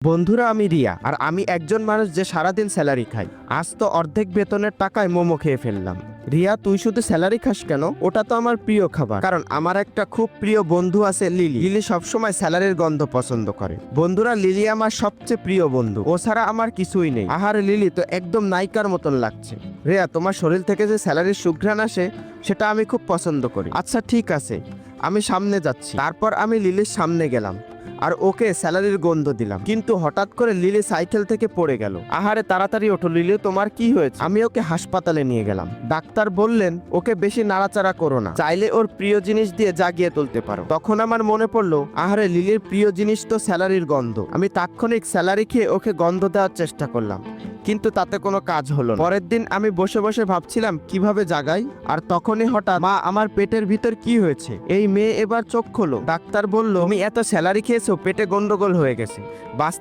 বন্ধুরা, আমি রিয়া, আর আমি একজন মানুষ যে সারাদিন স্যালারি খাই। আজ তো অর্ধেক বেতনের টাকায় মোমো খেয়ে ফেললাম। রিয়া, তুই শুধু স্যালারি খাস কেন? ওটা তো আমার প্রিয় খাবার। কারণ আমার একটা খুব প্রিয় বন্ধু আছে, লিলি। লিলি সবসময় স্যালারির গন্ধ পছন্দ করে। বন্ধুরা, লিলি আমার সবচেয়ে প্রিয় বন্ধু। ও ছাড়া আমার কিছুই নেই। আহারে, লিলি তো একদম নায়িকার মতন লাগছে। রিয়া, তোমার শরীর থেকে যে স্যালারির সুঘ্রাণ আসে, সেটা আমি খুব পছন্দ করি। আচ্ছা, ঠিক আছে, আমি সামনে যাচ্ছি। তারপর আমি লিলির সামনে গেলাম আর ওকে স্যালারির গন্ধ দিলাম। কিন্তু হঠাৎ করে লিলি সাইকেল থেকে পড়ে গেল। আহারে, তাড়াতাড়ি ওঠো লিলি, তোমার কি হয়েছে? আমি ওকে হাসপাতালে নিয়ে গেলাম। ডাক্তার বললেন ওকে বেশি নাড়াচাড়া করো না, চাইলে ওর প্রিয় জিনিস দিয়ে জাগিয়ে তুলতে পারো। তখন আমার মনে পড়লো, আহারে, লিলির প্রিয় জিনিস তো স্যালারির গন্ধ। আমি তাৎক্ষণিক স্যালারি খেয়ে ওকে গন্ধ দেওয়ার চেষ্টা করলাম, কিন্তু তাতে কোনো কাজ হলো না। পরের দিন আমি বসে বসে ভাবছিলাম কিভাবে জাগাই, আর তখনই হঠাৎ, মা, আমার পেটের ভিতর কি হয়েছে? এই মেয়ে এবার চোখ খোলো। ডাক্তার বলল, তুমি এত স্যালারি খেয়েছো, পেটে গন্ডগোল হয়ে গেছে, বাঁচতে